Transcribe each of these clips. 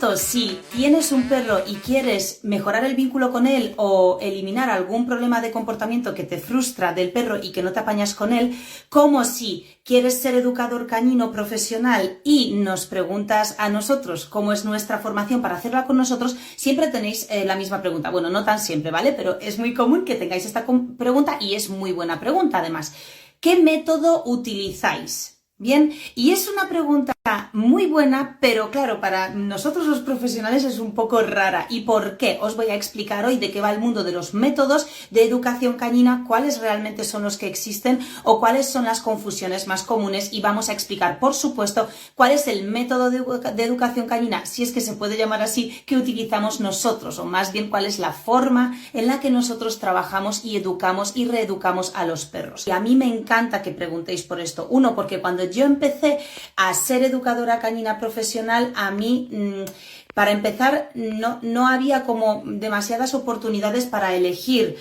tanto, si tienes un perro y quieres mejorar el vínculo con él o eliminar algún problema de comportamiento que te frustra del perro y que no te apañas con él, como si quieres ser educador canino profesional y nos preguntas a nosotros cómo es nuestra formación para hacerla con nosotros, siempre tenéis la misma pregunta. Bueno, no tan siempre, ¿vale? Pero es muy común que tengáis esta pregunta y es muy buena pregunta además. ¿Qué método utilizáis? Bien, y es una pregunta muy buena, pero claro, para nosotros los profesionales es un poco rara. ¿Y por qué? Os voy a explicar hoy de qué va el mundo de los métodos de educación canina, cuáles realmente son los que existen o cuáles son las confusiones más comunes, y vamos a explicar, por supuesto, cuál es el método de educación canina, si es que se puede llamar así, que utilizamos nosotros, o más bien cuál es la forma en la que nosotros trabajamos y educamos y reeducamos a los perros. Y a mí me encanta que preguntéis por esto. Uno, porque cuando yo empecé a ser educadora canina profesional, a mí, para empezar, no había como demasiadas oportunidades para elegir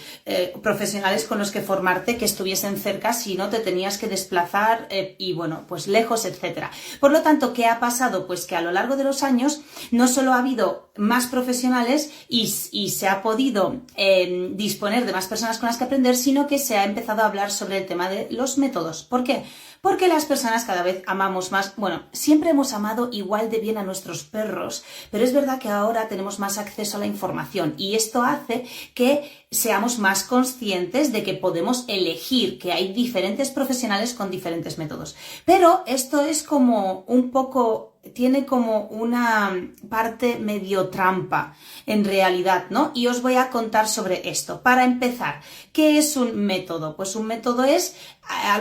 profesionales con los que formarte que estuviesen cerca, si no te tenías que desplazar y bueno, pues lejos, etcétera. Por lo tanto, ¿qué ha pasado? Pues que a lo largo de los años no solo ha habido más profesionales y se ha podido disponer de más personas con las que aprender, sino que se ha empezado a hablar sobre el tema de los métodos. ¿Por qué? Porque las personas cada vez amamos más, bueno, siempre hemos amado igual de bien a nuestros perros, pero es verdad que ahora tenemos más acceso a la información y esto hace que seamos más conscientes de que podemos elegir, que hay diferentes profesionales con diferentes métodos. Pero esto es como un poco, tiene como una parte medio trampa en realidad, ¿no? Y os voy a contar sobre esto. Para empezar, ¿qué es un método? Pues un método es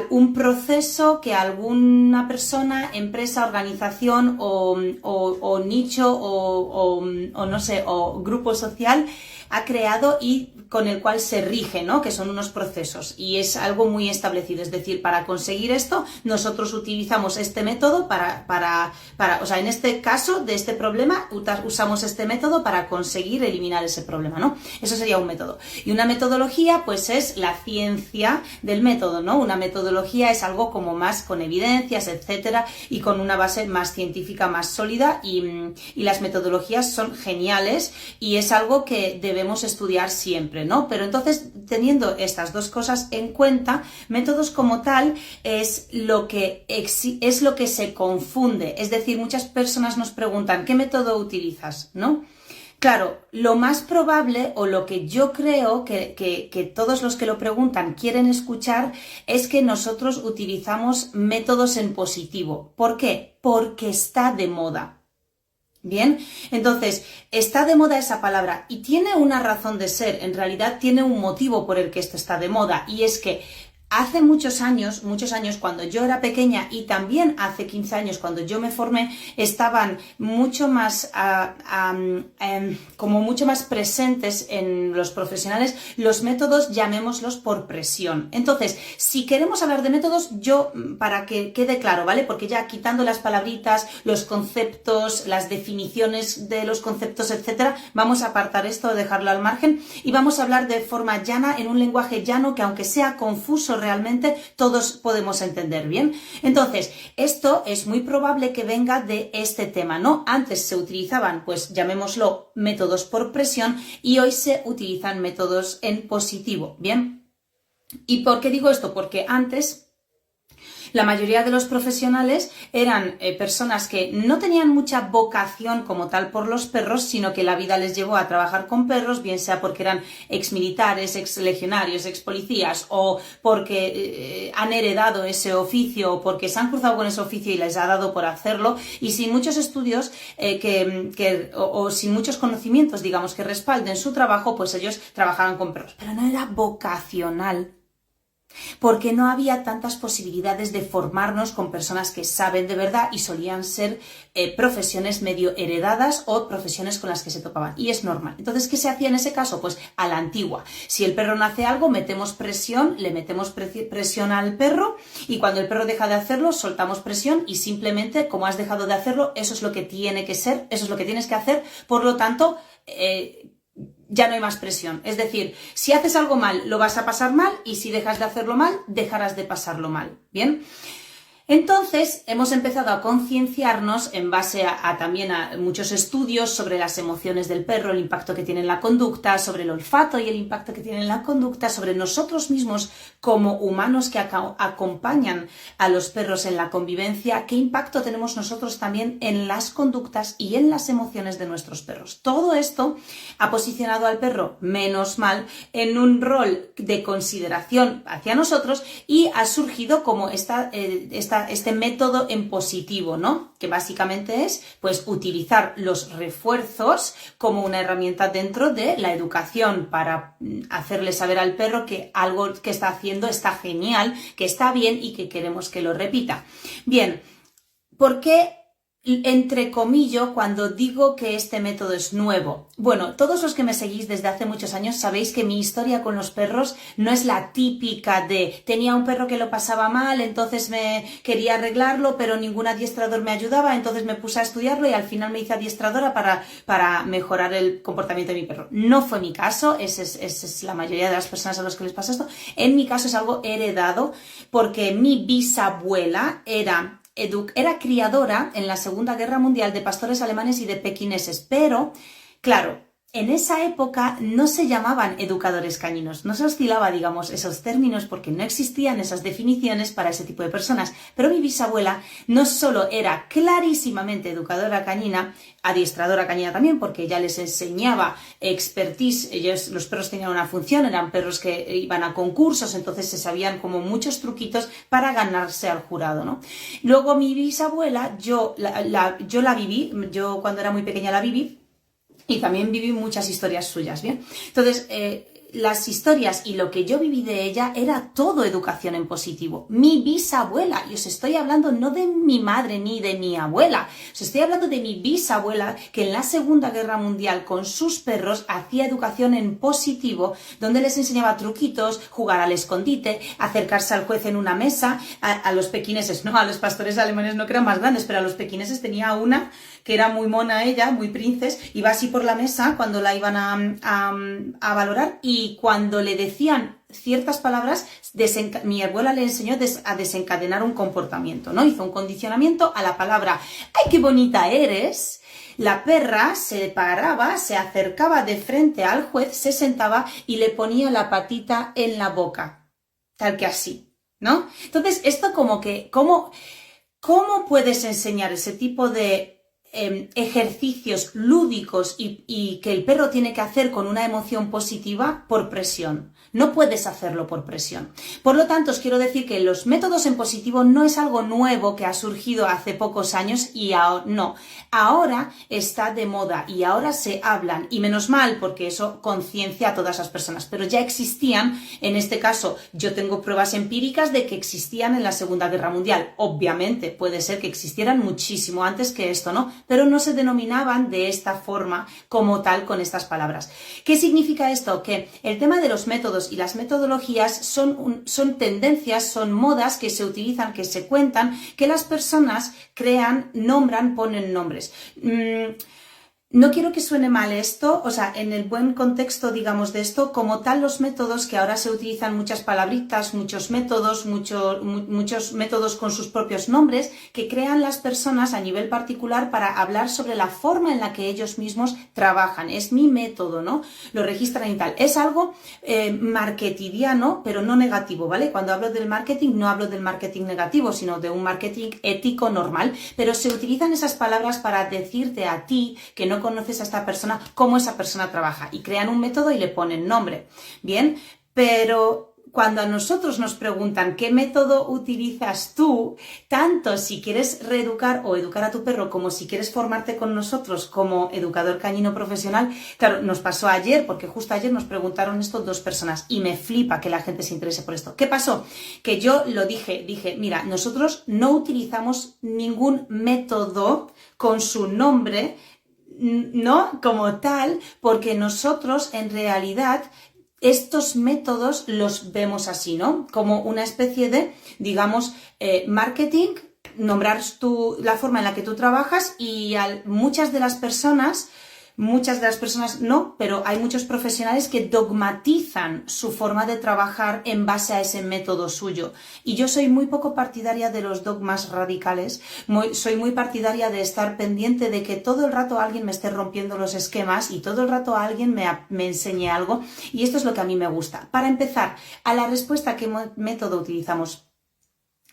un proceso que alguna persona, empresa, organización o nicho o no sé, o grupo social ha creado y con el cual se rige, ¿no? Que son unos procesos y es algo muy establecido. Es decir, para conseguir esto, nosotros utilizamos este método o sea, en este caso de este problema, usamos este método para conseguir eliminar ese problema, ¿no? Eso sería un método. Y una metodología, pues es la ciencia del método, ¿no? Una metodología es algo como más con evidencias, etcétera, y con una base más científica, más sólida, y las metodologías son geniales y es algo que debemos estudiar siempre, ¿no? Pero entonces, teniendo estas dos cosas en cuenta, métodos como tal es lo que se confunde. Es decir, muchas personas nos preguntan, ¿qué método utilizas? ¿No? Claro, lo más probable, o lo que yo creo que todos los que lo preguntan quieren escuchar, es que nosotros utilizamos métodos en positivo. ¿Por qué? Porque está de moda. Bien, entonces, está de moda esa palabra y tiene una razón de ser, en realidad tiene un motivo por el que esto está de moda, y es que hace muchos años, cuando yo era pequeña, y también hace 15 años cuando yo me formé, estaban mucho más, como mucho más presentes en los profesionales los métodos, llamémoslos por presión. Entonces, si queremos hablar de métodos, yo, para que quede claro, ¿vale? Porque ya quitando las palabritas, los conceptos, las definiciones de los conceptos, etcétera, vamos a apartar esto, dejarlo al margen, y vamos a hablar de forma llana, en un lenguaje llano que, aunque sea confuso, realmente todos podemos entender bien. Entonces, esto es muy probable que venga de este tema, ¿no? Antes se utilizaban, pues llamémoslo, métodos por presión, y hoy se utilizan métodos en positivo, ¿bien? ¿Y por qué digo esto? Porque antes la mayoría de los profesionales eran personas que no tenían mucha vocación como tal por los perros, sino que la vida les llevó a trabajar con perros, bien sea porque eran exmilitares, exlegionarios, expolicías, o porque han heredado ese oficio, o porque se han cruzado con ese oficio y les ha dado por hacerlo, y sin muchos estudios o sin muchos conocimientos, digamos, que respalden su trabajo, pues ellos trabajaban con perros. Pero no era vocacional, porque no había tantas posibilidades de formarnos con personas que saben de verdad, y solían ser profesiones medio heredadas o profesiones con las que se topaban, y es normal. Entonces, ¿qué se hacía en ese caso? Pues a la antigua. Si el perro no hace algo, metemos presión, le metemos presión al perro, y cuando el perro deja de hacerlo, soltamos presión, y simplemente, como has dejado de hacerlo, eso es lo que tiene que ser, eso es lo que tienes que hacer, por lo tanto, ya no hay más presión. Es decir, si haces algo mal, lo vas a pasar mal, y si dejas de hacerlo mal, dejarás de pasarlo mal. ¿Bien? Entonces, hemos empezado a concienciarnos en base también a muchos estudios sobre las emociones del perro, el impacto que tiene en la conducta, sobre el olfato y el impacto que tiene en la conducta, sobre nosotros mismos como humanos que acompañan a los perros en la convivencia, qué impacto tenemos nosotros también en las conductas y en las emociones de nuestros perros. Todo esto ha posicionado al perro, menos mal, en un rol de consideración hacia nosotros y ha surgido como este método en positivo, ¿no? Que básicamente es, pues, utilizar los refuerzos como una herramienta dentro de la educación para hacerle saber al perro que algo que está haciendo está genial, que está bien y que queremos que lo repita. Bien, ¿por qué entrecomillo cuando digo que este método es nuevo? Bueno, todos los que me seguís desde hace muchos años sabéis que mi historia con los perros no es la típica de tenía un perro que lo pasaba mal, entonces me quería arreglarlo, pero ningún adiestrador me ayudaba, entonces me puse a estudiarlo y al final me hice adiestradora para mejorar el comportamiento de mi perro. No fue mi caso, esa es la mayoría de las personas a las que les pasa esto. En mi caso es algo heredado porque mi bisabuela era criadora en la Segunda Guerra Mundial de pastores alemanes y de pequineses, pero, claro, en esa época no se llamaban educadores caninos, no se oscilaba, digamos, esos términos porque no existían esas definiciones para ese tipo de personas. Pero mi bisabuela no solo era clarísimamente educadora canina, adiestradora canina también, porque ella les enseñaba expertise, los perros tenían una función, eran perros que iban a concursos, entonces se sabían como muchos truquitos para ganarse al jurado, ¿no? Luego mi bisabuela, yo la viví, yo cuando era muy pequeña la viví, y también viví muchas historias suyas, ¿bien? Entonces, las historias y lo que yo viví de ella era todo educación en positivo. Mi bisabuela, y os estoy hablando no de mi madre ni de mi abuela, os estoy hablando de mi bisabuela que en la Segunda Guerra Mundial con sus perros hacía educación en positivo, donde les enseñaba truquitos, jugar al escondite, acercarse al juez en una mesa, a los pequineses, no, a los pastores alemanes no que eran más grandes, pero a los pequineses tenía una que era muy mona ella, muy princes, iba así por la mesa cuando la iban a valorar y cuando le decían ciertas palabras, mi abuela le enseñó a desencadenar un comportamiento, ¿no? Hizo un condicionamiento a la palabra ¡ay, qué bonita eres! La perra se paraba, se acercaba de frente al juez, se sentaba y le ponía la patita en la boca, tal que así, ¿no? Entonces, esto como que, ¿cómo puedes enseñar ese tipo de ejercicios lúdicos y que el perro tiene que hacer con una emoción positiva? Por presión. No puedes hacerlo por presión. Por lo tanto, os quiero decir que los métodos en positivo no es algo nuevo que ha surgido hace pocos años y no. Ahora está de moda y ahora se hablan, y menos mal porque eso conciencia a todas las personas, pero ya existían, en este caso yo tengo pruebas empíricas de que existían en la Segunda Guerra Mundial. Obviamente puede ser que existieran muchísimo antes que esto, ¿no? Pero no se denominaban de esta forma como tal con estas palabras. ¿Qué significa esto? Que el tema de los métodos y las metodologías son tendencias, son modas que se utilizan, que se cuentan, que las personas crean, nombran, ponen nombres. No quiero que suene mal esto, o sea, en el buen contexto, digamos, de esto, como tal los métodos que ahora se utilizan muchas palabritas, muchos métodos con sus propios nombres que crean las personas a nivel particular para hablar sobre la forma en la que ellos mismos trabajan. Es mi método, ¿no? Lo registran y tal. Es algo marketidiano, pero no negativo, ¿vale? Cuando hablo del marketing, no hablo del marketing negativo, sino de un marketing ético normal, pero se utilizan esas palabras para decirte a ti que no conoces a esta persona, cómo esa persona trabaja, y crean un método y le ponen nombre. Bien, pero cuando a nosotros nos preguntan qué método utilizas tú, tanto si quieres reeducar o educar a tu perro como si quieres formarte con nosotros como educador canino profesional, claro, nos pasó ayer, porque justo ayer nos preguntaron esto 2 personas y me flipa que la gente se interese por esto. ¿Qué pasó? Que yo lo dije, mira, nosotros no utilizamos ningún método con su nombre, no como tal, porque nosotros en realidad estos métodos los vemos así, ¿no? Como una especie de, digamos, marketing, nombrar la forma en la que tú trabajas, y muchas de las personas muchas de las personas no, pero hay muchos profesionales que dogmatizan su forma de trabajar en base a ese método suyo. Y yo soy muy poco partidaria de los dogmas radicales, soy muy partidaria de estar pendiente de que todo el rato alguien me esté rompiendo los esquemas y todo el rato alguien me enseñe algo, y esto es lo que a mí me gusta. Para empezar, a la respuesta, ¿qué método utilizamos?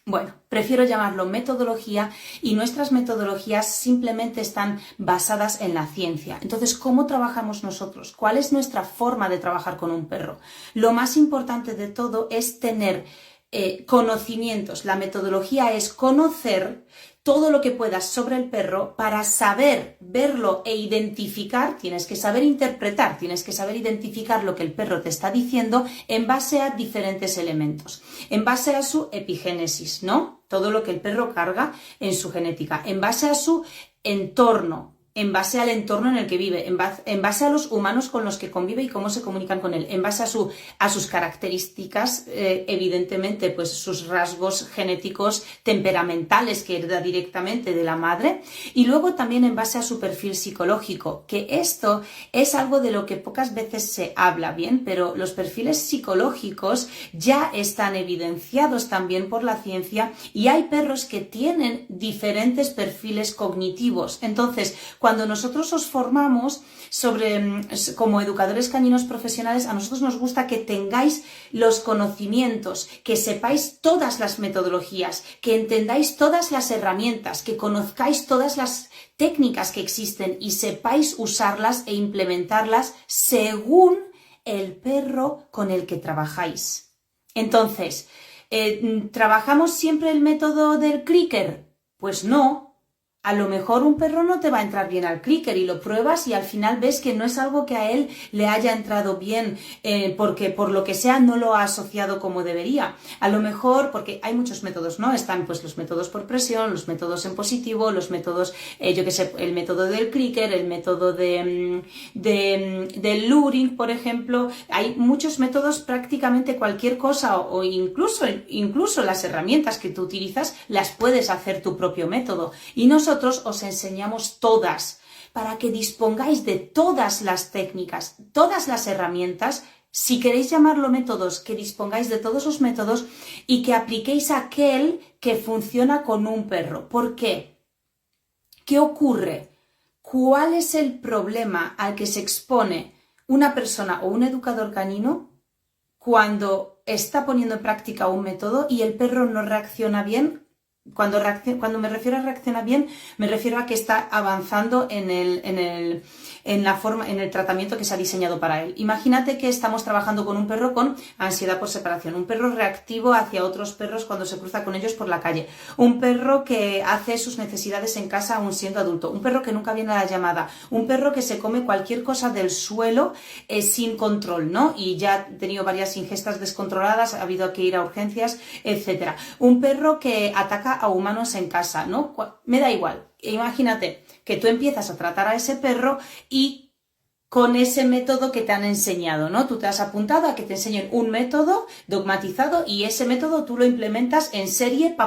Bueno, prefiero llamarlo metodología, y nuestras metodologías simplemente están basadas en la ciencia. Entonces, ¿cómo trabajamos nosotros? ¿Cuál es nuestra forma de trabajar con un perro? Lo más importante de todo es tener conocimientos. La metodología es conocer todo lo que puedas sobre el perro para saber verlo e identificar. Tienes que saber interpretar, tienes que saber identificar lo que el perro te está diciendo en base a diferentes elementos, en base a su epigénesis, ¿no? Todo lo que el perro carga en su genética, en base a su entorno, en base al entorno en el que vive, en base a los humanos con los que convive y cómo se comunican con él, en base a sus características, evidentemente, pues sus rasgos genéticos temperamentales que hereda directamente de la madre, y luego también en base a su perfil psicológico, que esto es algo de lo que pocas veces se habla bien, pero los perfiles psicológicos ya están evidenciados también por la ciencia, y hay perros que tienen diferentes perfiles cognitivos. Entonces, cuando nosotros os formamos como educadores caninos profesionales, a nosotros nos gusta que tengáis los conocimientos, que sepáis todas las metodologías, que entendáis todas las herramientas, que conozcáis todas las técnicas que existen y sepáis usarlas e implementarlas según el perro con el que trabajáis. Entonces, ¿trabajamos siempre el método del clicker? Pues no. A lo mejor un perro no te va a entrar bien al clicker y lo pruebas y al final ves que no es algo que a él le haya entrado bien, porque por lo que sea no lo ha asociado como debería. A lo mejor, porque hay muchos métodos, ¿no? Están pues los métodos por presión, los métodos en positivo, los métodos, el método del clicker, el método del luring, por ejemplo. Hay muchos métodos, prácticamente cualquier cosa, o incluso las herramientas que tú utilizas las puedes hacer tu propio método. Y nosotros os enseñamos todas para que dispongáis de todas las técnicas, todas las herramientas, si queréis llamarlo métodos, que dispongáis de todos los métodos y que apliquéis aquel que funciona con un perro. ¿Por qué? ¿Qué ocurre? ¿Cuál es el problema al que se expone una persona o un educador canino cuando está poniendo en práctica un método y el perro no reacciona bien? Cuando me refiero a reacciona bien, me refiero a que está avanzando en el tratamiento que se ha diseñado para él. Imagínate que estamos trabajando con un perro con ansiedad por separación, un perro reactivo hacia otros perros cuando se cruza con ellos por la calle, un perro que hace sus necesidades en casa aún siendo adulto, un perro que nunca viene a la llamada, un perro que se come cualquier cosa del suelo sin control, ¿no? Y ya ha tenido varias ingestas descontroladas, ha habido que ir a urgencias, etcétera. Un perro que ataca a humanos en casa, ¿no? Me da igual. Imagínate que tú empiezas a tratar a ese perro y con ese método que te han enseñado, ¿no? Tú te has apuntado a que te enseñen un método dogmatizado y ese método tú lo implementas en serie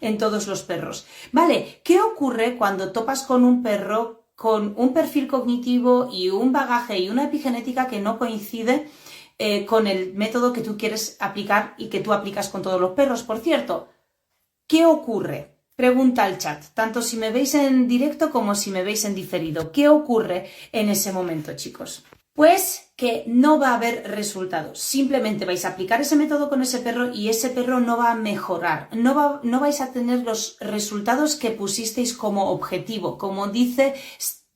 en todos los perros. Vale, ¿qué ocurre cuando topas con un perro con un perfil cognitivo y un bagaje y una epigenética que no coincide con el método que tú quieres aplicar y que tú aplicas con todos los perros? Por cierto, ¿qué ocurre? Pregunta al chat, tanto si me veis en directo como si me veis en diferido. ¿Qué ocurre en ese momento, chicos? Pues que no va a haber resultados. Simplemente vais a aplicar ese método con ese perro y ese perro no va a mejorar. No vais a tener los resultados que pusisteis como objetivo. Como dice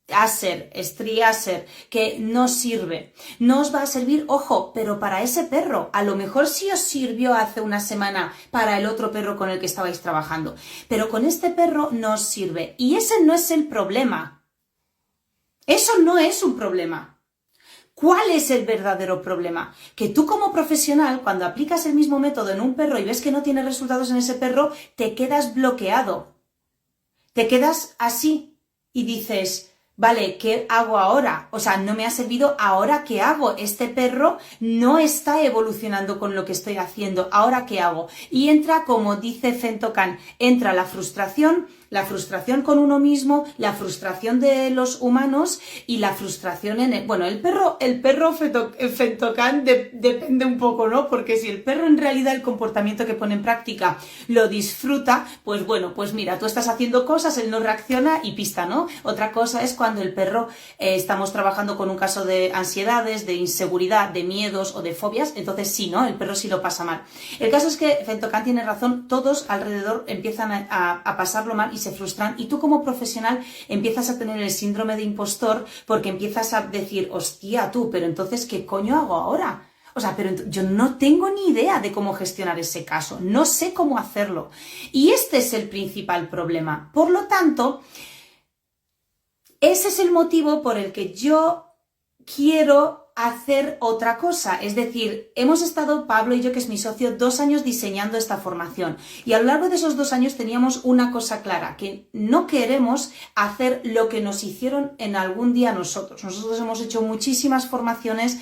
Strieser, que no sirve. No os va a servir, ojo, pero para ese perro. A lo mejor sí os sirvió hace una semana para el otro perro con el que estabais trabajando, pero con este perro no os sirve. Y ese no es el problema. Eso no es un problema. ¿Cuál es el verdadero problema? Que tú como profesional, cuando aplicas el mismo método en un perro y ves que no tiene resultados en ese perro, te quedas bloqueado. Te quedas así y dices: vale, ¿qué hago ahora? O sea, no me ha servido, ¿ahora qué hago? Este perro no está evolucionando con lo que estoy haciendo, ¿ahora qué hago? Y entra, como dice Fentocan, entra la frustración, la frustración con uno mismo, la frustración de los humanos y la frustración en el... Bueno, el perro Fentocán depende un poco, ¿no? Porque si el perro en realidad el comportamiento que pone en práctica lo disfruta, pues bueno, pues mira, tú estás haciendo cosas, él no reacciona y pista, ¿no? Otra cosa es cuando el perro, estamos trabajando con un caso de ansiedades, de inseguridad, de miedos o de fobias, entonces sí, ¿no? El perro sí lo pasa mal. El caso es que Fentocán tiene razón, todos alrededor empiezan a pasarlo mal y se frustran, y tú como profesional empiezas a tener el síndrome de impostor porque empiezas a decir, hostia tú, pero entonces ¿qué coño hago ahora? O sea, pero yo no tengo ni idea de cómo gestionar ese caso, no sé cómo hacerlo. Y este es el principal problema. Por lo tanto, ese es el motivo por el que yo quiero hacer otra cosa. Es decir, hemos estado, Pablo y yo, que es mi socio, 2 años diseñando esta formación, y a lo largo de esos 2 años teníamos una cosa clara, que no queremos hacer lo que nos hicieron en algún día nosotros. Nosotros hemos hecho muchísimas formaciones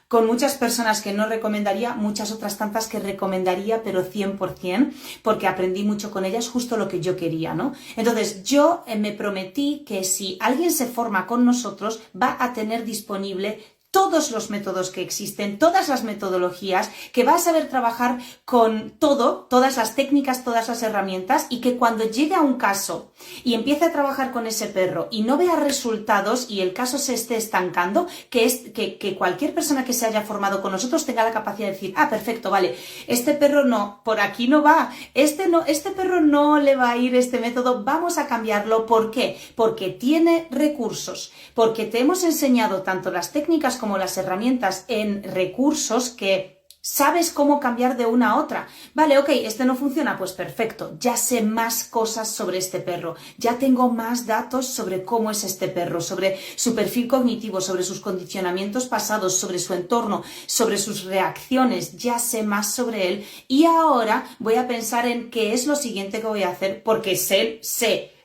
con muchas personas que no recomendaría, muchas otras tantas que recomendaría, pero 100%, porque aprendí mucho con ellas, justo lo que yo quería, ¿no? Entonces, yo me prometí que si alguien se forma con nosotros, va a tener disponible todos los métodos que existen, todas las metodologías, que va a saber trabajar con todo, todas las técnicas, todas las herramientas, y que cuando llegue a un caso y empiece a trabajar con ese perro y no vea resultados y el caso se esté estancando, que cualquier persona que se haya formado con nosotros tenga la capacidad de decir, ah, perfecto, vale, este perro no, por aquí no va, este perro no le va a ir este método, vamos a cambiarlo. ¿Por qué? Porque tiene recursos, porque te hemos enseñado tanto las técnicas como las herramientas en recursos que sabes cómo cambiar de una a otra. Vale, ok, este no funciona, pues perfecto, ya sé más cosas sobre este perro, ya tengo más datos sobre cómo es este perro, sobre su perfil cognitivo, sobre sus condicionamientos pasados, sobre su entorno, sobre sus reacciones, ya sé más sobre él, y ahora voy a pensar en qué es lo siguiente que voy a hacer, porque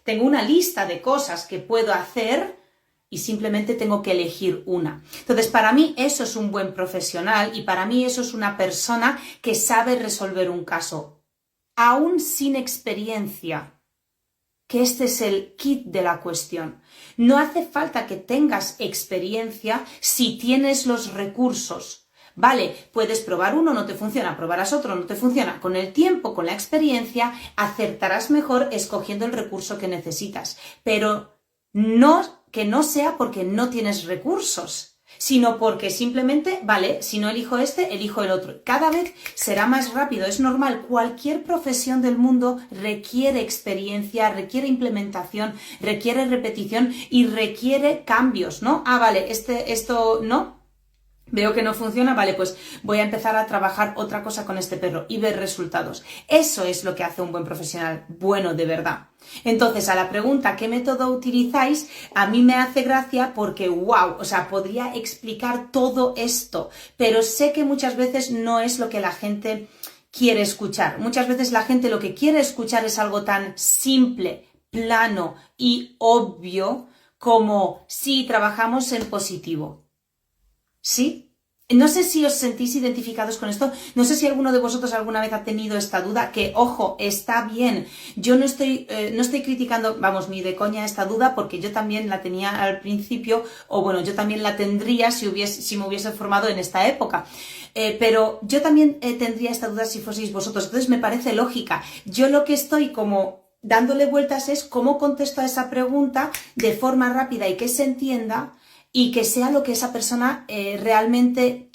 tengo una lista de cosas que puedo hacer y simplemente tengo que elegir una. Entonces, para mí eso es un buen profesional, y para mí eso es una persona que sabe resolver un caso, aún sin experiencia, que este es el kit de la cuestión. No hace falta que tengas experiencia si tienes los recursos. Vale, puedes probar uno, no te funciona, probarás otro, no te funciona. Con el tiempo, con la experiencia, acertarás mejor escogiendo el recurso que necesitas. Pero que no sea porque no tienes recursos, sino porque simplemente, vale, si no elijo este, elijo el otro. Cada vez será más rápido, es normal. Cualquier profesión del mundo requiere experiencia, requiere implementación, requiere repetición y requiere cambios, ¿no? Ah, vale, esto no. Veo que no funciona, vale, pues voy a empezar a trabajar otra cosa con este perro y ver resultados. Eso es lo que hace un buen profesional, bueno de verdad. Entonces, a la pregunta, ¿qué método utilizáis? A mí me hace gracia porque, wow, o sea, podría explicar todo esto, pero sé que muchas veces no es lo que la gente quiere escuchar. Muchas veces la gente lo que quiere escuchar es algo tan simple, plano y obvio como si trabajamos en positivo. ¿Sí? No sé si os sentís identificados con esto, no sé si alguno de vosotros alguna vez ha tenido esta duda, que ojo, está bien, yo no estoy criticando, vamos, ni de coña esta duda, porque yo también la tenía al principio, o bueno, yo también la tendría si me hubiese formado en esta época, pero yo también tendría esta duda si fueseis vosotros, entonces me parece lógica. Yo lo que estoy como dándole vueltas es cómo contesto a esa pregunta de forma rápida y que se entienda, y que sea lo que esa persona realmente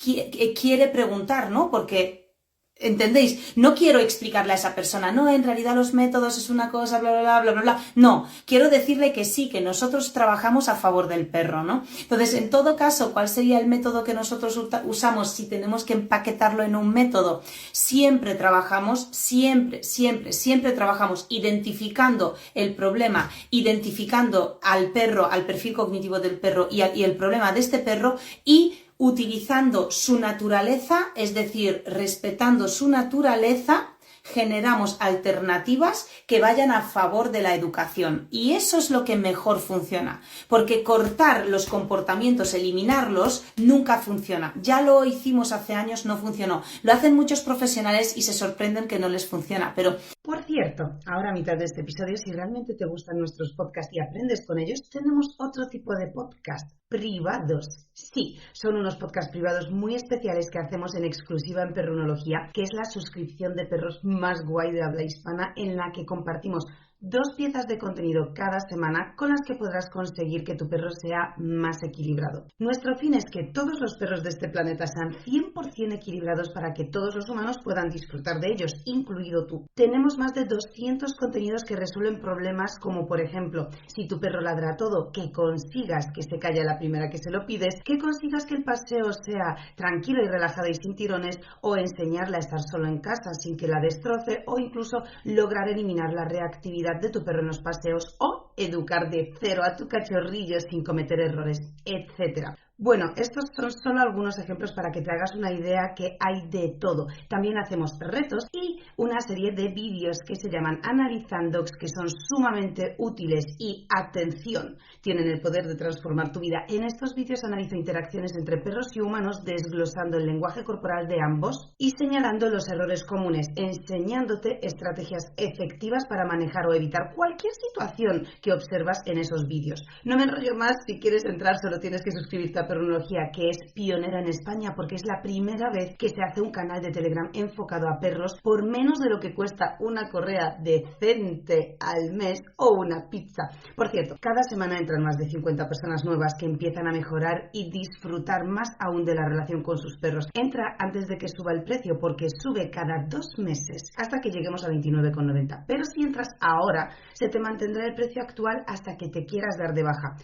quiere preguntar, ¿no? Porque, ¿entendéis? No quiero explicarle a esa persona, no, en realidad los métodos es una cosa, bla, bla, bla, bla, bla, bla. No, quiero decirle que sí, que nosotros trabajamos a favor del perro, ¿no? Entonces, en todo caso, ¿cuál sería el método que nosotros usamos si tenemos que empaquetarlo en un método? Siempre trabajamos, siempre trabajamos identificando el problema, identificando al perro, al perfil cognitivo del perro y el problema de este perro, y utilizando su naturaleza, es decir, respetando su naturaleza generamos alternativas que vayan a favor de la educación. Y eso es lo que mejor funciona, porque cortar los comportamientos, eliminarlos, nunca funciona. Ya lo hicimos hace años, no funcionó. Lo hacen muchos profesionales y se sorprenden que no les funciona, pero... Por cierto, ahora a mitad de este episodio, si realmente te gustan nuestros podcasts y aprendes con ellos, tenemos otro tipo de podcast, privados. Sí, son unos podcasts privados muy especiales que hacemos en exclusiva en Perrunología, que es la suscripción de perros más guay de habla hispana, en la que compartimos 2 piezas de contenido cada semana con las que podrás conseguir que tu perro sea más equilibrado. Nuestro fin es que todos los perros de este planeta sean 100% equilibrados para que todos los humanos puedan disfrutar de ellos, incluido tú. Tenemos más de 200 contenidos que resuelven problemas como, por ejemplo, si tu perro ladra todo, que consigas que se calle a la primera que se lo pides, que consigas que el paseo sea tranquilo y relajado y sin tirones, o enseñarle a estar solo en casa sin que la destroce, o incluso lograr eliminar la reactividad de tu perro en los paseos, o educar de cero a tu cachorrillo sin cometer errores, etc. Bueno, estos son solo algunos ejemplos para que te hagas una idea que hay de todo. También hacemos retos y una serie de vídeos que se llaman Analizandogs, que son sumamente útiles y, atención, tienen el poder de transformar tu vida. En estos vídeos analizo interacciones entre perros y humanos, desglosando el lenguaje corporal de ambos y señalando los errores comunes, enseñándote estrategias efectivas para manejar o evitar cualquier situación que observas en esos vídeos. No me enrollo más, si quieres entrar solo tienes que suscribirte a Perrunología, que es pionera en España porque es la primera vez que se hace un canal de Telegram enfocado a perros por menos de lo que cuesta una correa decente al mes o una pizza. Por cierto, cada semana entran más de 50 personas nuevas que empiezan a mejorar y disfrutar más aún de la relación con sus perros. Entra antes de que suba el precio, porque sube cada 2 meses hasta que lleguemos a 29,90. Pero si entras ahora, se te mantendrá el precio actual hasta que te quieras dar de baja.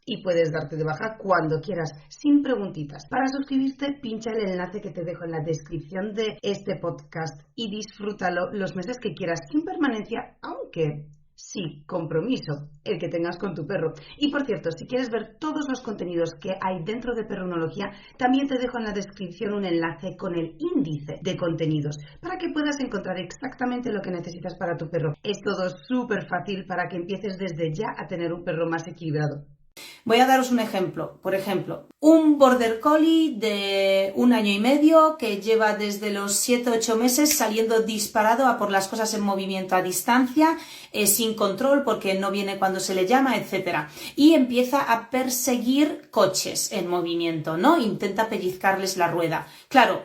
Y puedes darte de baja cuando quieras, sin preguntitas. Para suscribirte, pincha el enlace que te dejo en la descripción de este podcast y disfrútalo los meses que quieras, sin permanencia, aunque sí, compromiso, el que tengas con tu perro. Y por cierto, si quieres ver todos los contenidos que hay dentro de Perrunología, también te dejo en la descripción un enlace con el índice de contenidos para que puedas encontrar exactamente lo que necesitas para tu perro. Es todo súper fácil para que empieces desde ya a tener un perro más equilibrado. Voy a daros un ejemplo. Por ejemplo, un Border Collie de 1 año y medio que lleva desde los 7-8 meses saliendo disparado a por las cosas en movimiento a distancia, sin control porque no viene cuando se le llama, etc. Y empieza a perseguir coches en movimiento, ¿no? Intenta pellizcarles la rueda. Claro,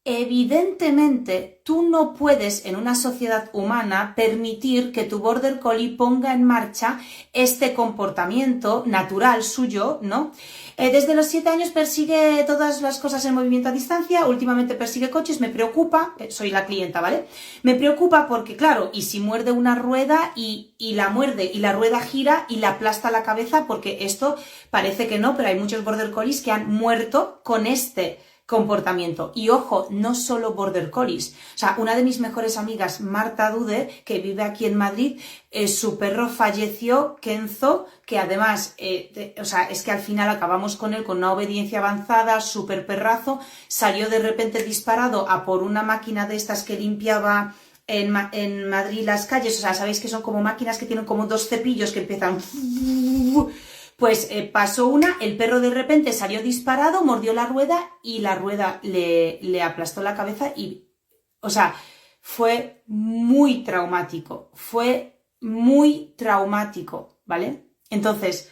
evidentemente, tú no puedes en una sociedad humana permitir que tu Border Collie ponga en marcha este comportamiento natural suyo, ¿no? Desde los 7 años persigue todas las cosas en movimiento a distancia, últimamente persigue coches, me preocupa, soy la clienta, ¿vale? Me preocupa porque, claro, y si muerde una rueda y la muerde y la rueda gira y la aplasta la cabeza, porque esto parece que no, pero hay muchos Border Collies que han muerto con este comportamiento. Y ojo, no solo Border Collies. O sea, una de mis mejores amigas, Marta Dude, que vive aquí en Madrid, su perro falleció, Kenzo, que además, es que al final acabamos con él con una obediencia avanzada, súper perrazo, salió de repente disparado a por una máquina de estas que limpiaba en Madrid las calles. O sea, sabéis que son como máquinas que tienen como 2 cepillos que empiezan... Pues pasó una, el perro de repente salió disparado, mordió la rueda y la rueda le aplastó la cabeza y, o sea, fue muy traumático, ¿vale? Entonces,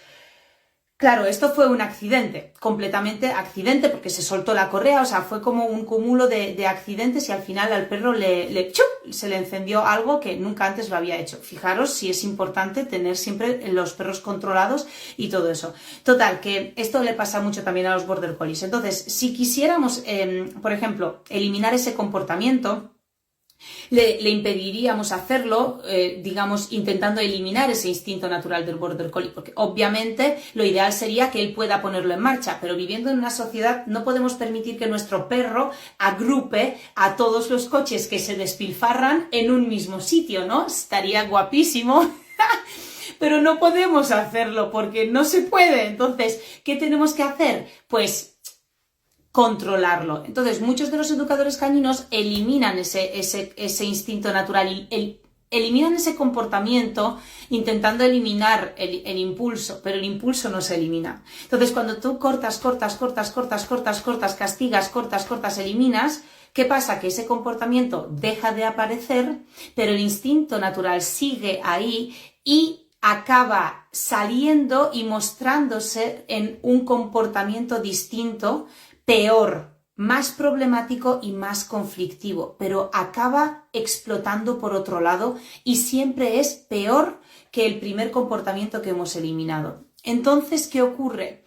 claro, esto fue un accidente, completamente accidente, porque se soltó la correa, o sea, fue como un cúmulo de accidentes y al final al perro se le encendió algo que nunca antes lo había hecho. Fijaros si es importante tener siempre los perros controlados y todo eso. Total, que esto le pasa mucho también a los Border Collies. Entonces, si quisiéramos, por ejemplo, eliminar ese comportamiento, le impediríamos hacerlo, digamos, intentando eliminar ese instinto natural del Border Collie, porque obviamente lo ideal sería que él pueda ponerlo en marcha, pero viviendo en una sociedad no podemos permitir que nuestro perro agrupe a todos los coches que se despilfarran en un mismo sitio, ¿no? Estaría guapísimo. Pero no podemos hacerlo porque no se puede. Entonces, ¿qué tenemos que hacer? Pues controlarlo. Entonces, muchos de los educadores caninos eliminan ese instinto natural y eliminan ese comportamiento intentando eliminar el impulso, pero el impulso no se elimina. Entonces, cuando tú cortas, castigas, eliminas, ¿qué pasa? Que ese comportamiento deja de aparecer, pero el instinto natural sigue ahí y acaba saliendo y mostrándose en un comportamiento distinto, peor, más problemático y más conflictivo, pero acaba explotando por otro lado y siempre es peor que el primer comportamiento que hemos eliminado. Entonces, ¿qué ocurre?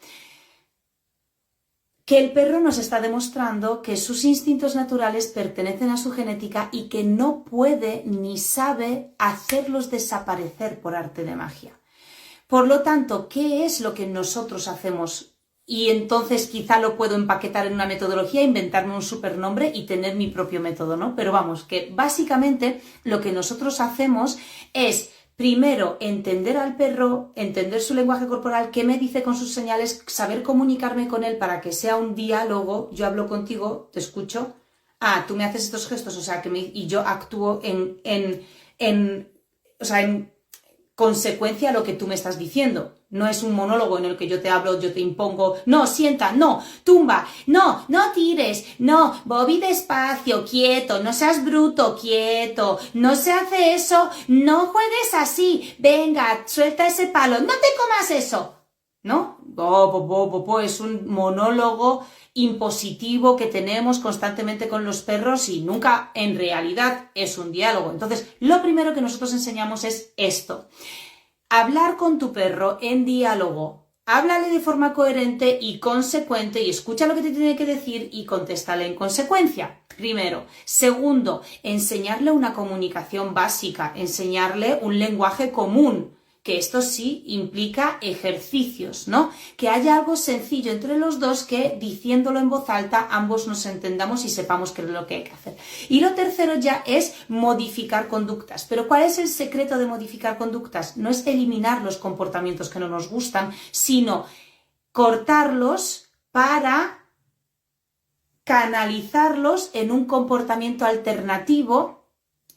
Que el perro nos está demostrando que sus instintos naturales pertenecen a su genética y que no puede ni sabe hacerlos desaparecer por arte de magia. Por lo tanto, ¿qué es lo que nosotros hacemos? Y entonces quizá lo puedo empaquetar en una metodología, inventarme un supernombre y tener mi propio método, ¿no? Pero vamos, que básicamente lo que nosotros hacemos es primero entender al perro, entender su lenguaje corporal, qué me dice con sus señales, saber comunicarme con él para que sea un diálogo. Yo hablo contigo, te escucho, tú me haces estos gestos, o sea, y yo actúo en consecuencia a lo que tú me estás diciendo. No es un monólogo en el que yo te hablo, yo te impongo, no, sienta, no, tumba, no, no tires, no, Bobby despacio, quieto, no seas bruto, quieto, no se hace eso, no juegues así, venga, suelta ese palo, no te comas eso, ¿no? Es un monólogo impositivo que tenemos constantemente con los perros y nunca en realidad es un diálogo. Entonces, lo primero que nosotros enseñamos es esto. Hablar con tu perro en diálogo. Háblale de forma coherente y consecuente y escucha lo que te tiene que decir y contéstale en consecuencia. Primero. Segundo, enseñarle una comunicación básica, enseñarle un lenguaje común, que esto sí implica ejercicios, ¿no? Que haya algo sencillo entre los dos que, diciéndolo en voz alta, ambos nos entendamos y sepamos qué es lo que hay que hacer. Y lo tercero ya es modificar conductas. Pero ¿cuál es el secreto de modificar conductas? No es eliminar los comportamientos que no nos gustan, sino cortarlos para canalizarlos en un comportamiento alternativo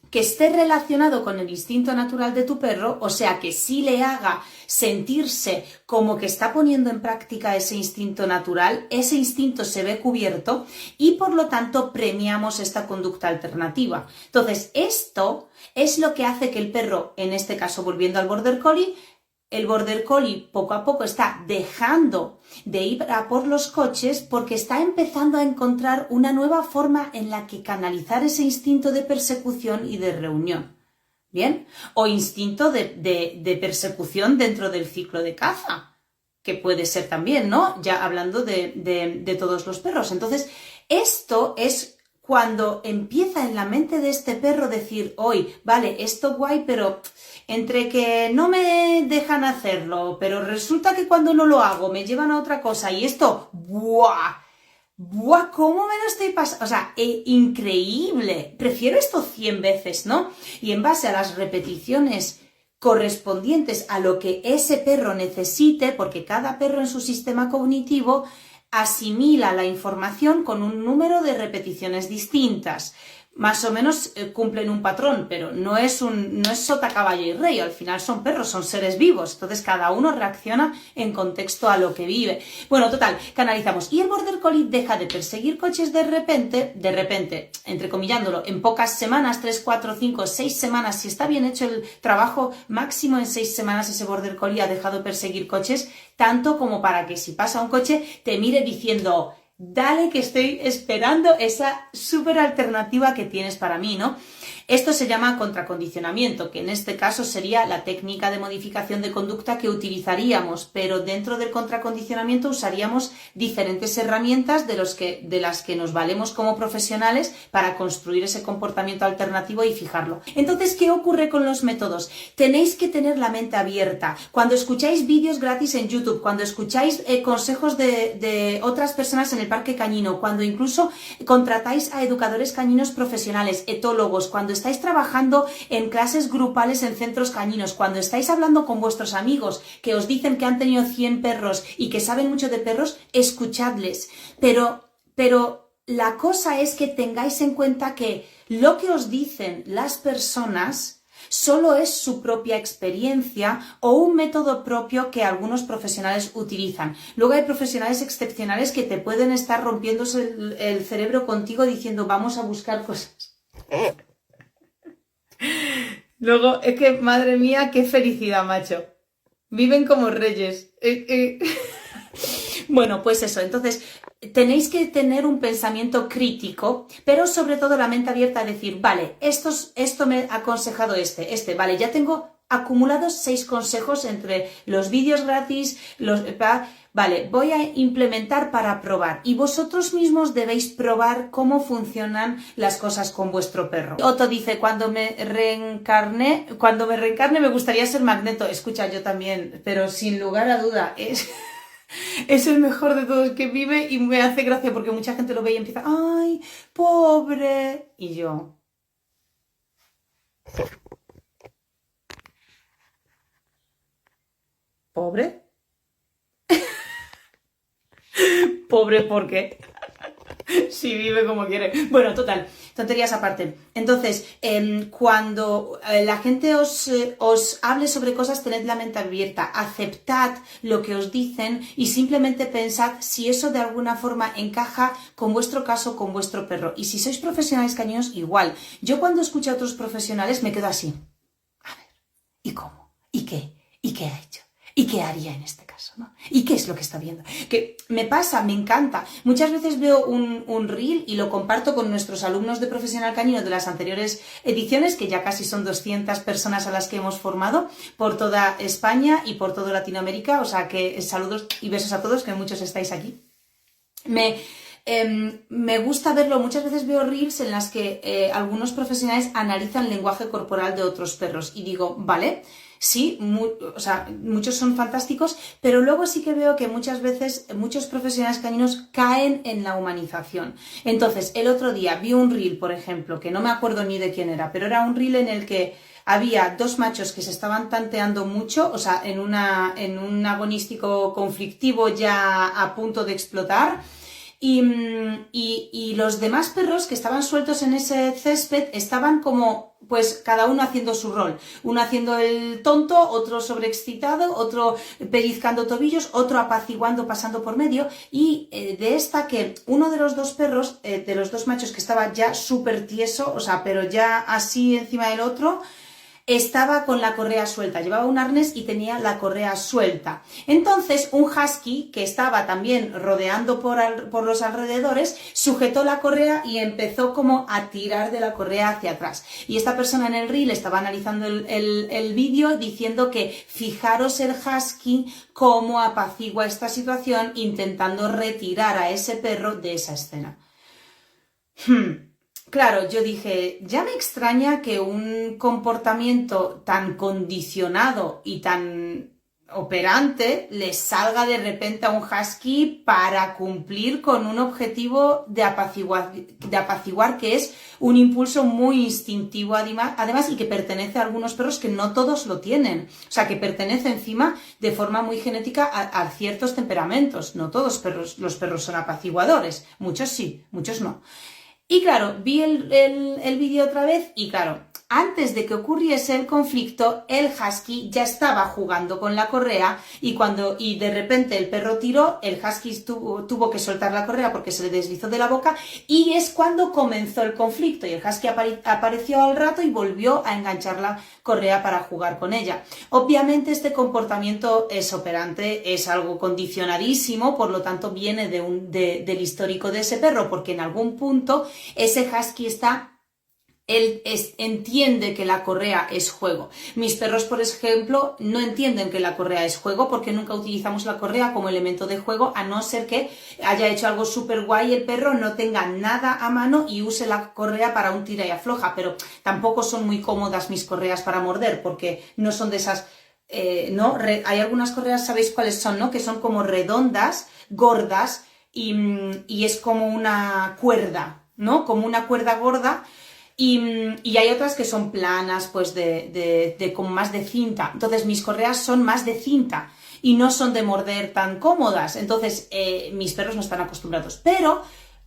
que esté relacionado con el instinto natural de tu perro, o sea, que sí le haga sentirse como que está poniendo en práctica ese instinto natural, ese instinto se ve cubierto y por lo tanto premiamos esta conducta alternativa. Entonces, esto es lo que hace que el perro, en este caso volviendo al Border Collie, el Border Collie poco a poco está dejando de ir a por los coches porque está empezando a encontrar una nueva forma en la que canalizar ese instinto de persecución y de reunión. ¿Bien? O instinto de persecución dentro del ciclo de caza, que puede ser también, ¿no? Ya hablando de todos los perros. Entonces, esto es cuando empieza en la mente de este perro decir, hoy, vale, esto guay, pero entre que no me dejan hacerlo, pero resulta que cuando no lo hago me llevan a otra cosa y esto, ¡buah! ¡Buah! ¿Cómo me lo estoy pasando? O sea, increíble. Prefiero esto 100 veces, ¿no? Y en base a las repeticiones correspondientes a lo que ese perro necesite, porque cada perro en su sistema cognitivo asimila la información con un número de repeticiones distintas. Más o menos cumplen un patrón, pero no es sota, caballo y rey, al final son perros, son seres vivos, entonces cada uno reacciona en contexto a lo que vive. Bueno, total, canalizamos. Y el Border Collie deja de perseguir coches de repente, entrecomillándolo, en pocas semanas, 3, 4, 5, 6 semanas, si está bien hecho el trabajo, máximo en 6 semanas ese Border Collie ha dejado de perseguir coches, tanto como para que si pasa un coche te mire diciendo, dale que estoy esperando esa súper alternativa que tienes para mí, ¿no? Esto se llama contracondicionamiento, que en este caso sería la técnica de modificación de conducta que utilizaríamos, pero dentro del contracondicionamiento usaríamos diferentes herramientas de las que nos valemos como profesionales para construir ese comportamiento alternativo y fijarlo. Entonces, ¿qué ocurre con los métodos? Tenéis que tener la mente abierta. Cuando escucháis vídeos gratis en YouTube, cuando escucháis consejos de otras personas en el parque cañino, cuando incluso contratáis a educadores cañinos profesionales, etólogos, cuando estáis trabajando en clases grupales en centros cañinos, cuando estáis hablando con vuestros amigos que os dicen que han tenido 100 perros y que saben mucho de perros, escuchadles, pero pero la cosa es que tengáis en cuenta que lo que os dicen las personas solo es su propia experiencia o un método propio que algunos profesionales utilizan. Luego hay profesionales excepcionales que te pueden estar rompiéndose el cerebro contigo diciendo vamos a buscar cosas. Luego, es que, madre mía, qué felicidad, macho. Viven como reyes. Bueno, pues eso, entonces tenéis que tener un pensamiento crítico, pero sobre todo la mente abierta a decir, vale, esto me ha aconsejado vale, ya tengo acumulados 6 consejos entre los vídeos gratis, vale, voy a implementar para probar y vosotros mismos debéis probar cómo funcionan las cosas con vuestro perro. Otto dice, cuando me reencarne me gustaría ser Magneto. Escucha, yo también, pero sin lugar a duda, es el mejor de todos que vive y me hace gracia porque mucha gente lo ve y empieza, ¡ay, pobre! Y yo... ¿Pobre? ¿Pobre por qué? Si vive como quiere. Bueno, total, tonterías aparte. Entonces, cuando la gente os hable sobre cosas, tened la mente abierta, aceptad lo que os dicen y simplemente pensad si eso de alguna forma encaja con vuestro caso, con vuestro perro. Y si sois profesionales caninos, igual. Yo cuando escucho a otros profesionales me quedo así. A ver, ¿y cómo? ¿Y qué? ¿Y qué ha hecho? ¿Y qué haría en este caso? ¿No? ¿Y qué es lo que está viendo? Que me pasa, me encanta. Muchas veces veo un reel y lo comparto con nuestros alumnos de Profesional Canino de las anteriores ediciones, que ya casi son 200 personas a las que hemos formado por toda España y por toda Latinoamérica. O sea que saludos y besos a todos, que muchos estáis aquí. Me gusta verlo, muchas veces veo reels en las que algunos profesionales analizan el lenguaje corporal de otros perros y digo, vale, sí, muchos son fantásticos, pero luego sí que veo que muchas veces muchos profesionales caninos caen en la humanización. Entonces, el otro día vi un reel, por ejemplo, que no me acuerdo ni de quién era, pero era un reel en el que había 2 machos que se estaban tanteando mucho, o sea, en un agonístico conflictivo ya a punto de explotar. Y los demás perros que estaban sueltos en ese césped estaban como, pues cada uno haciendo su rol. Uno haciendo el tonto, otro sobreexcitado, otro pellizcando tobillos, otro apaciguando, pasando por medio. Y de esta que uno de los 2 perros, de los 2 machos que estaba ya súper tieso, o sea, pero ya así encima del otro, estaba con la correa suelta, llevaba un arnés y tenía la correa suelta. Entonces un husky que estaba también rodeando por los alrededores sujetó la correa y empezó como a tirar de la correa hacia atrás. Y esta persona en el reel estaba analizando el vídeo diciendo que fijaros el husky cómo apacigua esta situación intentando retirar a ese perro de esa escena. Claro, yo dije, ya me extraña que un comportamiento tan condicionado y tan operante le salga de repente a un husky para cumplir con un objetivo de apaciguar, que es un impulso muy instintivo además y que pertenece a algunos perros que no todos lo tienen. O sea, que pertenece encima de forma muy genética a ciertos temperamentos. No todos los perros son apaciguadores. Muchos sí, muchos no. Y claro, vi el vídeo otra vez y claro, antes de que ocurriese el conflicto, el husky ya estaba jugando con la correa y de repente el perro tiró, el husky tuvo que soltar la correa porque se le deslizó de la boca y es cuando comenzó el conflicto y el husky apareció al rato y volvió a enganchar la correa para jugar con ella. Obviamente este comportamiento es operante, es algo condicionadísimo, por lo tanto viene del histórico de ese perro porque en algún punto ese husky entiende que la correa es juego. Mis perros, por ejemplo, no entienden que la correa es juego porque nunca utilizamos la correa como elemento de juego, a no ser que haya hecho algo súper guay el perro, no tenga nada a mano y use la correa para un tira y afloja, pero tampoco son muy cómodas mis correas para morder porque no son de esas... ¿no? Hay algunas correas, ¿sabéis cuáles son? ¿No? Que son como redondas, gordas y es como una cuerda, ¿no? Como una cuerda gorda. Y hay otras que son planas, pues como más de cinta. Entonces mis correas son más de cinta y no son de morder tan cómodas. Entonces mis perros no están acostumbrados. Pero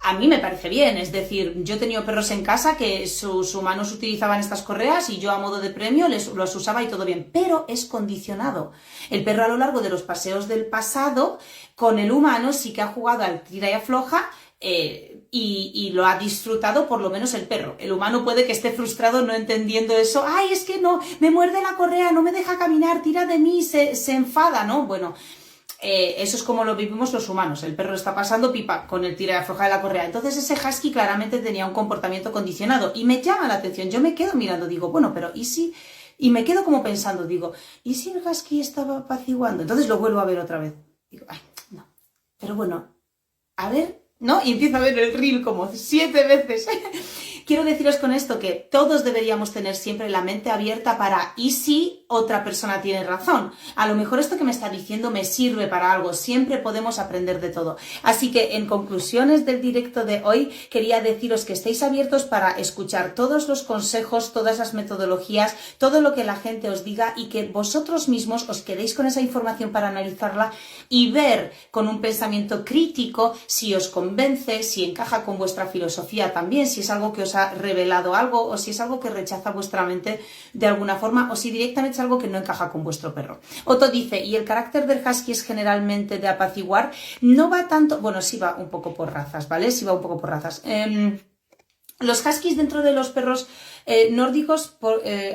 a mí me parece bien, es decir, yo he tenido perros en casa que sus humanos utilizaban estas correas y yo a modo de premio los usaba y todo bien, pero es condicionado. El perro a lo largo de los paseos del pasado, con el humano sí que ha jugado al tira y afloja, y lo ha disfrutado por lo menos el perro. El humano puede que esté frustrado no entendiendo eso. ¡Ay, es que no! Me muerde la correa, no me deja caminar, tira de mí, se enfada, ¿no? Bueno, eso es como lo vivimos los humanos. El perro está pasando pipa con el tira y afloja de la correa. Entonces ese husky claramente tenía un comportamiento condicionado y me llama la atención. Yo me quedo mirando, digo, bueno, pero ¿y si...? Y me quedo como pensando, digo, ¿y si el husky estaba apaciguando? Entonces lo vuelvo a ver otra vez. Digo, ay, no. Pero bueno, a ver, ¿no? Y empiezo a ver el reel como 7 veces. Quiero deciros con esto que todos deberíamos tener siempre la mente abierta para ¿y si otra persona tiene razón? A lo mejor esto que me está diciendo me sirve para algo. Siempre podemos aprender de todo. Así que en conclusiones del directo de hoy quería deciros que estéis abiertos para escuchar todos los consejos, todas las metodologías, todo lo que la gente os diga y que vosotros mismos os quedéis con esa información para analizarla y ver con un pensamiento crítico si os convence, si encaja con vuestra filosofía también, si es algo que os ha revelado algo o si es algo que rechaza vuestra mente de alguna forma o si directamente es algo que no encaja con vuestro perro. Otto dice, y el carácter del husky es generalmente de apaciguar, no va tanto, bueno, sí va un poco por razas, ¿vale? Sí va un poco por razas. Los huskies dentro de los perros nórdicos,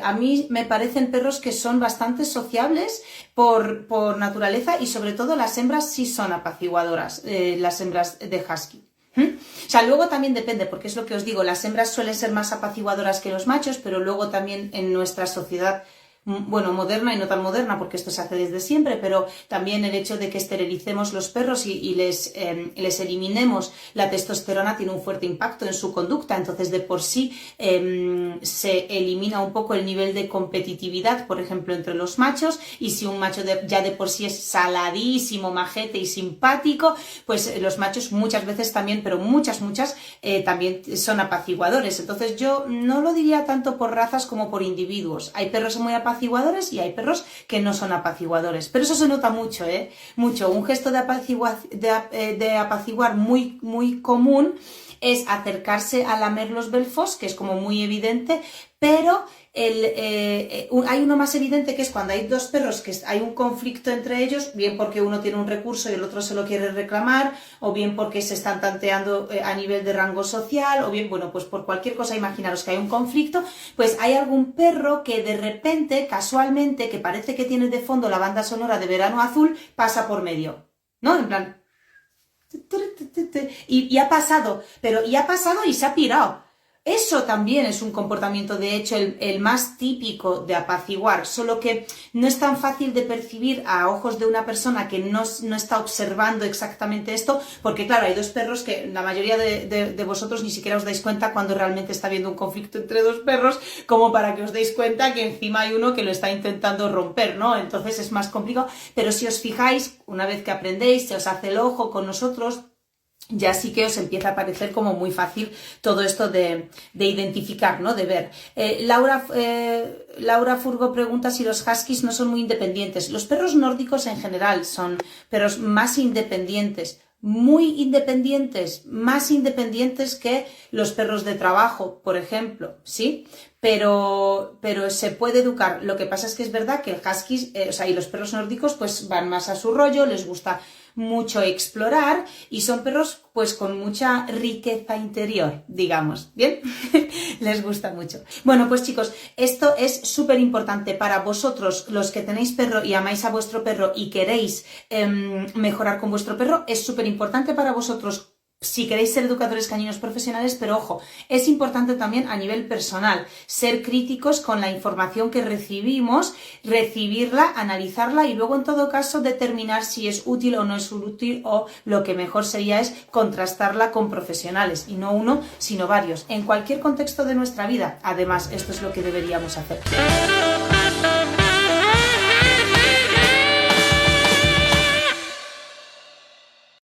a mí me parecen perros que son bastante sociables por naturaleza y sobre todo las hembras sí son apaciguadoras, las hembras de husky. O sea, luego también depende, porque es lo que os digo, las hembras suelen ser más apaciguadoras que los machos, pero luego también en nuestra sociedad, bueno, moderna y no tan moderna, porque esto se hace desde siempre, pero también el hecho de que esterilicemos los perros y les eliminemos la testosterona tiene un fuerte impacto en su conducta, entonces de por sí se elimina un poco el nivel de competitividad, por ejemplo, entre los machos, y si un macho ya de por sí es saladísimo, majete y simpático, pues los machos muchas veces también, pero muchas también son apaciguadores. Entonces yo no lo diría tanto por razas como por individuos. Hay perros muy apaciguadores y hay perros que no son apaciguadores, pero eso se nota mucho, mucho. Un gesto de apaciguar muy común es acercarse a lamer los belfos, que es como muy evidente, pero hay uno más evidente que es cuando hay dos perros que hay un conflicto entre ellos, bien porque uno tiene un recurso y el otro se lo quiere reclamar, o bien porque se están tanteando a nivel de rango social, o bien, bueno, pues por cualquier cosa, imaginaros que hay un conflicto, pues hay algún perro que de repente, casualmente, que parece que tiene de fondo la banda sonora de Verano Azul, pasa por medio, ¿no? En plan... Y ha pasado y se ha pirado. Eso también es un comportamiento, de hecho, el más típico de apaciguar, solo que no es tan fácil de percibir a ojos de una persona que no está observando exactamente esto, porque claro, hay dos perros que la mayoría de vosotros ni siquiera os dais cuenta cuando realmente está habiendo un conflicto entre dos perros, como para que os deis cuenta que encima hay uno que lo está intentando romper, ¿no? Entonces es más complicado, pero si os fijáis, una vez que aprendéis, se os hace el ojo con nosotros, ya sí que os empieza a parecer como muy fácil todo esto de identificar, ¿no? De ver. Laura Furgo pregunta si los huskies no son muy independientes. Los perros nórdicos en general son perros más independientes, muy independientes, más independientes que los perros de trabajo, por ejemplo, ¿sí? Pero se puede educar. Lo que pasa es que es verdad que el husky, y los perros nórdicos pues van más a su rollo, les gusta mucho explorar y son perros pues con mucha riqueza interior, digamos, ¿bien? Les gusta mucho. Bueno, pues chicos, esto es súper importante para vosotros, los que tenéis perro y amáis a vuestro perro y queréis mejorar con vuestro perro, es súper importante para vosotros si queréis ser educadores caninos profesionales, pero ojo, es importante también a nivel personal ser críticos con la información que recibimos, recibirla, analizarla y luego en todo caso determinar si es útil o no es útil, o lo que mejor sería es contrastarla con profesionales y no uno, sino varios, en cualquier contexto de nuestra vida. Además, esto es lo que deberíamos hacer.